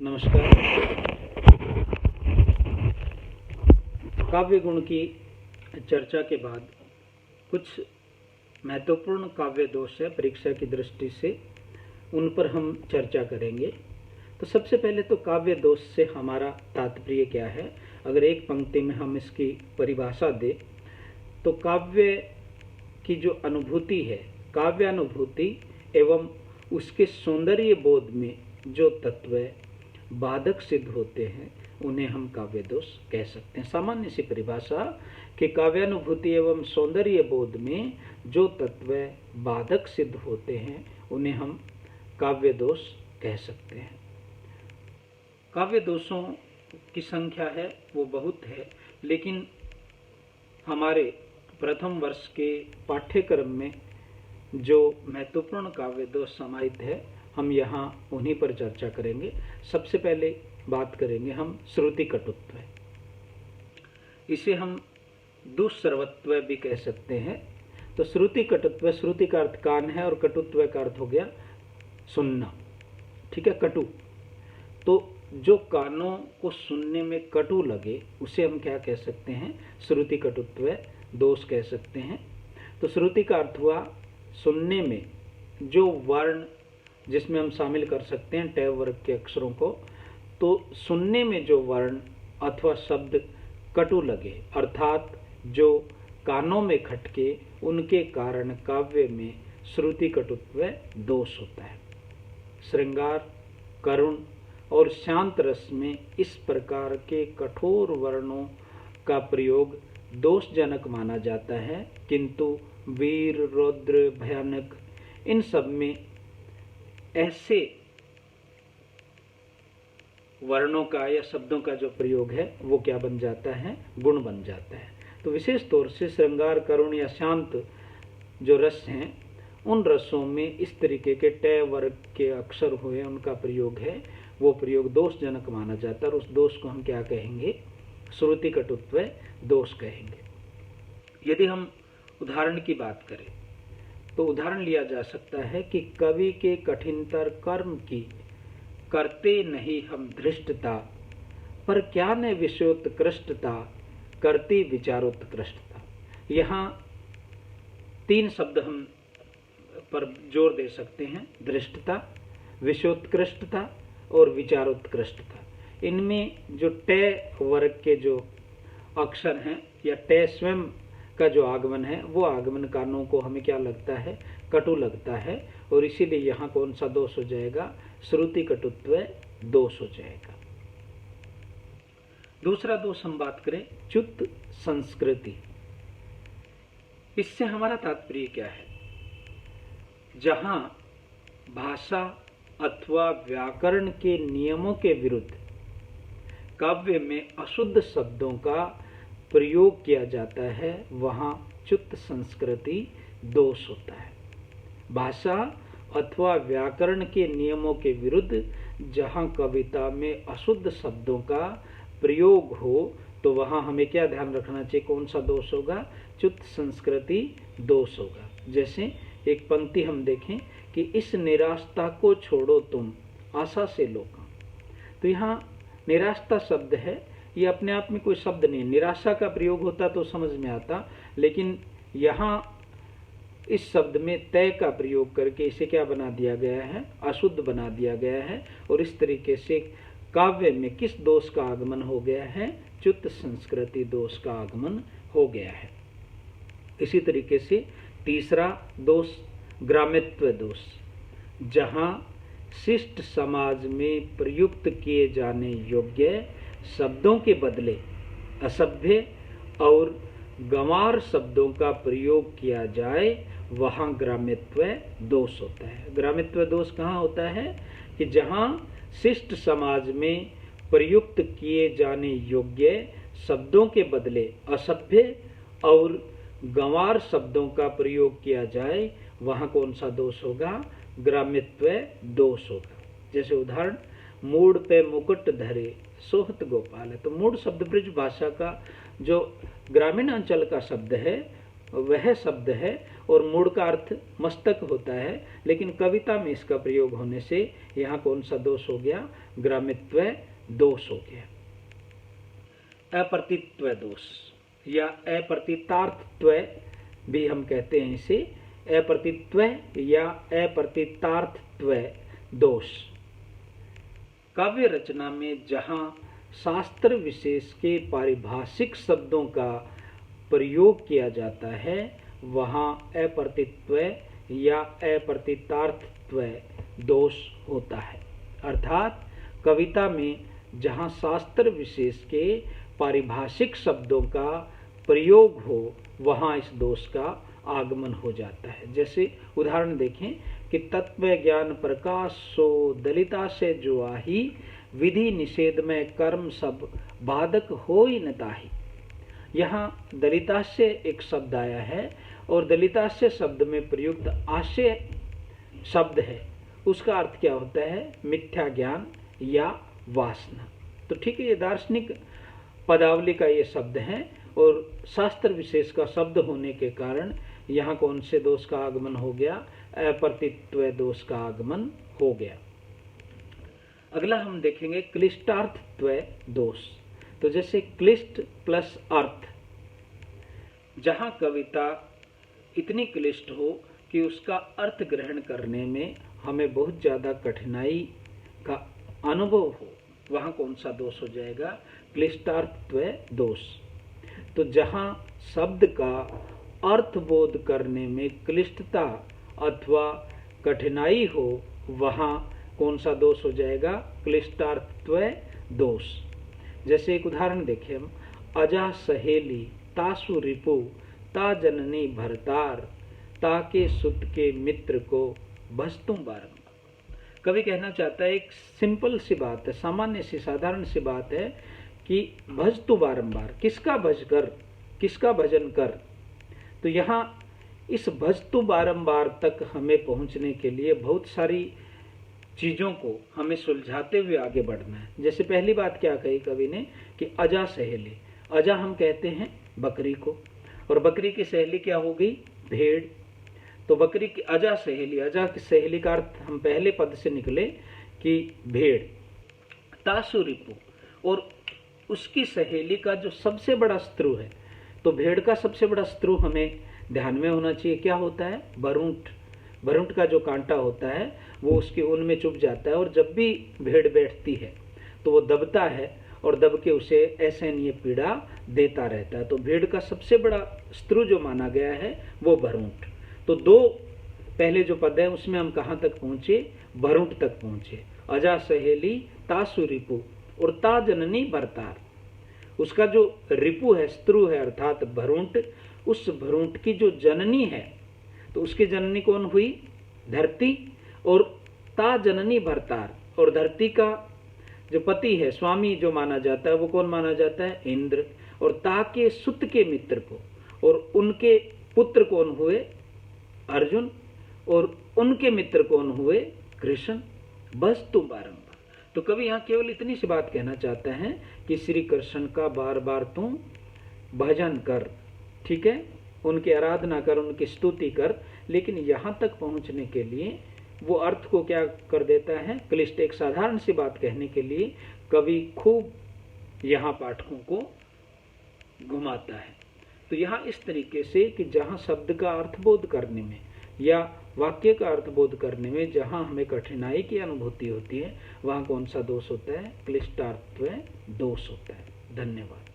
नमस्कार। काव्य गुण की चर्चा के बाद कुछ महत्वपूर्ण काव्य दोष है परीक्षा की दृष्टि से, उन पर हम चर्चा करेंगे। तो सबसे पहले तो काव्य दोष से हमारा तात्पर्य क्या है। अगर एक पंक्ति में हम इसकी परिभाषा दें तो काव्य की जो अनुभूति है, काव्यानुभूति एवं उसके सौंदर्य बोध में जो तत्व बाधक सिद्ध होते हैं उन्हें हम काव्य दोष कह सकते हैं। सामान्य सी परिभाषा कि काव्यानुभूति एवं सौंदर्य बोध में जो तत्व बाधक सिद्ध होते हैं उन्हें हम काव्य दोष कह सकते हैं। काव्य दोषों की संख्या है वो बहुत है, लेकिन हमारे प्रथम वर्ष के पाठ्यक्रम में जो महत्वपूर्ण काव्य दोष समाहित है हम यहाँ उन्हीं पर चर्चा करेंगे। सबसे पहले बात करेंगे हम श्रुति कटुत्व। इसे हम दुस्सर्वत्व भी कह सकते हैं। तो श्रुति कटुत्व, श्रुति का अर्थ कान है और कटुत्व का अर्थ हो गया सुनना, ठीक है, कटु। तो जो कानों को सुनने में कटु लगे उसे हम क्या कह सकते हैं, श्रुति कटुत्व दोष कह सकते हैं। तो श्रुति का अर्थ हुआ सुनने में जो वर्ण, जिसमें हम शामिल कर सकते हैं टैव वर्ग के अक्षरों को, तो सुनने में जो वर्ण अथवा शब्द कटु लगे अर्थात जो कानों में खटके, उनके कारण काव्य में श्रुति कटुत्व दोष होता है। श्रृंगार, करुण और शांत रस में इस प्रकार के कठोर वर्णों का प्रयोग दोषजनक माना जाता है, किंतु वीर, रौद्र, भयानक, इन सब में ऐसे वर्णों का या शब्दों का जो प्रयोग है वो क्या बन जाता है, गुण बन जाता है। तो विशेष तौर से श्रृंगार, करुण या शांत जो रस हैं, उन रसों में इस तरीके के टय वर्ग के अक्षर हुए उनका प्रयोग है, वो प्रयोग दोषजनक माना जाता है और उस दोष को हम क्या कहेंगे, श्रुति कटुत्व दोष कहेंगे। यदि हम उदाहरण की बात करें तो उदाहरण लिया जा सकता है कि कवि के कठिनतर कर्म की करते नहीं हम धृष्टता, पर क्या न विषयोत्कृष्टता करती विचारोत्कृष्टता। यहाँ तीन शब्द हम पर जोर दे सकते हैं, धृष्टता, विषयोत्कृष्टता और विचारोत्कृष्टता। इनमें जो टय वर्ग के जो अक्षर हैं या टय स्वयं का जो आगमन है वो आगमन कानों को हमें क्या लगता है, कटु लगता है, और इसीलिए यहाँ कौन सा दोष हो जाएगा, श्रुति कटुत्व दोष हो जाएगा। दूसरा दोष हम बात करें च्युत संस्कृति। इससे हमारा तात्पर्य क्या है, जहां भाषा अथवा व्याकरण के नियमों के विरुद्ध काव्य में अशुद्ध शब्दों का प्रयोग किया जाता है वहां च्युत संस्कृति दोष होता है। भाषा अथवा व्याकरण के नियमों के विरुद्ध जहां कविता में अशुद्ध शब्दों का प्रयोग हो तो वहां हमें क्या ध्यान रखना चाहिए, कौन सा दोष होगा, च्युत संस्कृति दोष होगा। जैसे एक पंक्ति हम देखें कि इस निराशता को छोड़ो तुम आशा से लोका। तो यहाँ निराशता शब्द है, ये अपने आप में कोई शब्द नहीं, निराशा का प्रयोग होता तो समझ में आता, लेकिन यहाँ इस शब्द में तय का प्रयोग करके इसे क्या बना दिया गया है, अशुद्ध बना दिया गया है। और इस तरीके से काव्य में किस दोष का आगमन हो गया है, च्युत संस्कृति दोष का आगमन हो गया है। इसी तरीके से तीसरा दोष ग्राम्यत्व दोष, जहाँ शिष्ट समाज में प्रयुक्त किए जाने योग्य शब्दों के बदले असभ्य और गंवार शब्दों का प्रयोग किया जाए वहाँ ग्राम्यत्व दोष होता है। ग्राम्यत्व दोष कहाँ होता है कि जहाँ शिष्ट समाज में प्रयुक्त किए जाने योग्य शब्दों के बदले असभ्य और गंवार शब्दों का प्रयोग किया जाए वहाँ कौन सा दोष होगा, ग्राम्यत्व दोष होगा। जैसे उदाहरण, मूड पे मुकुट धरे सोहत गोपाल है। तो मूड शब्द ब्रज भाषा का जो ग्रामीण अंचल का शब्द है वह शब्द है और मूल का अर्थ मस्तक होता है, लेकिन कविता में इसका प्रयोग होने से यहाँ कौन सा दोष हो गया? ग्राम्यत्व दोष हो गया। अप्रतीतत्व दोष या अप्रतीतार्थत्व भी हम कहते हैं इसे, अप्रतीतत्व या अप्रतीतार्थत्व दोष। काव्य रचना में जहाँ शास्त्र विशेष के पारिभाषिक शब्दों का प्रयोग किया जाता है वहाँ अप्रतीतत्व या अप्रतीतार्थत्व दोष होता है। अर्थात कविता में जहाँ शास्त्र विशेष के पारिभाषिक शब्दों का प्रयोग हो वहाँ इस दोष का आगमन हो जाता है। जैसे उदाहरण देखें कि तत्व ज्ञान प्रकाश सो दलिता से जो आही, विधि निषेध में कर्म सब बाधक हो ही न ताही। यहाँ दलितास्य एक शब्द आया है और दलितास्य शब्द में प्रयुक्त आशय शब्द है, उसका अर्थ क्या होता है? मिथ्या ज्ञान या वासना। तो ठीक है, ये दार्शनिक पदावली का ये शब्द है और शास्त्र विशेष का शब्द होने के कारण यहाँ कौन से दोष का आगमन हो गया? अप्रतीतत्व दोष का आगमन हो गया। अगला हम देखेंगे क्लिष्टार्थत्व दोष। तो जैसे क्लिष्ट प्लस अर्थ, जहाँ कविता इतनी क्लिष्ट हो कि उसका अर्थ ग्रहण करने में हमें बहुत ज़्यादा कठिनाई का अनुभव हो, वहाँ कौन सा दोष हो जाएगा? क्लिष्टार्थत्व दोष। तो जहाँ शब्द का अर्थबोध करने में क्लिष्टता अथवा कठिनाई हो वहाँ कौन सा दोष हो जाएगा? क्लिष्टार्थत्व दोष। जैसे एक उदाहरण देखें हम, अजा सहेली तासु रिपु ता जननी भरतार, ताके सुत के मित्र को भस्तुम बारंबार। कवि कहना चाहता है, एक सिंपल सी बात है, सामान्य सी साधारण सी बात है कि भजतु बारंबार, किसका भज कर, किसका भजन कर। तो यहाँ इस भजतु बारंबार तक हमें पहुँचने के लिए बहुत सारी चीज़ों को हमें सुलझाते हुए आगे बढ़ना है। जैसे पहली बात क्या कही कवि ने कि अजा सहेली, अजा हम कहते हैं बकरी को, और बकरी की सहेली क्या हो गई? भेड़। तो बकरी की अजा सहेली, अजा की सहेली का अर्थ हम पहले पद से निकले कि भेड़। तासु रिपु, और उसकी सहेली का जो सबसे बड़ा शत्रु है, तो भेड़ का सबसे बड़ा शत्रु हमें ध्यान में होना चाहिए, क्या होता है? बरूंठ। बरूंठ का जो कांटा होता है वो उसके ऊन में चुभ जाता है और जब भी भेड़ बैठती है तो वो दबता है और दब के उसे असहनीय पीड़ा देता रहता है। तो भेड़ का सबसे बड़ा शत्रु जो माना गया है वो बरूंठ। तो दो पहले जो पद है उसमें हम कहाँ तक पहुँचे? बरूंठ तक पहुँचे। अजा सहेली तासु रिपु और ता जननी भरतार, उसका जो रिपु है, शत्रु है अर्थात भरूंठ, उस भरूंठ की जो जननी है, तो उसकी जननी कौन हुई? धरती। और ता जननी भरतार, और धरती का जो पति है, स्वामी जो माना जाता है वो कौन माना जाता है? इंद्र। और ता के सुत के मित्र को, और उनके पुत्र कौन हुए? अर्जुन। और उनके मित्र कौन हुए? कृष्ण। बस तुम बारंबार। तो कवि यहाँ केवल इतनी सी बात कहना चाहते हैं कि श्री कृष्ण का बार बार तुम भजन कर, ठीक है, उनकी आराधना कर, उनकी स्तुति कर। लेकिन यहाँ तक पहुँचने के लिए वो अर्थ को क्या कर देता है? क्लिष्ट। एक साधारण सी बात कहने के लिए कवि खूब यहाँ पाठकों को घुमाता है। तो यहाँ इस तरीके से कि जहाँ शब्द का अर्थबोध करने में या वाक्य का अर्थबोध करने में जहाँ हमें कठिनाई की अनुभूति होती है वहाँ कौन सा दोष होता है? क्लिष्टार्थत्व दोष होता है। धन्यवाद।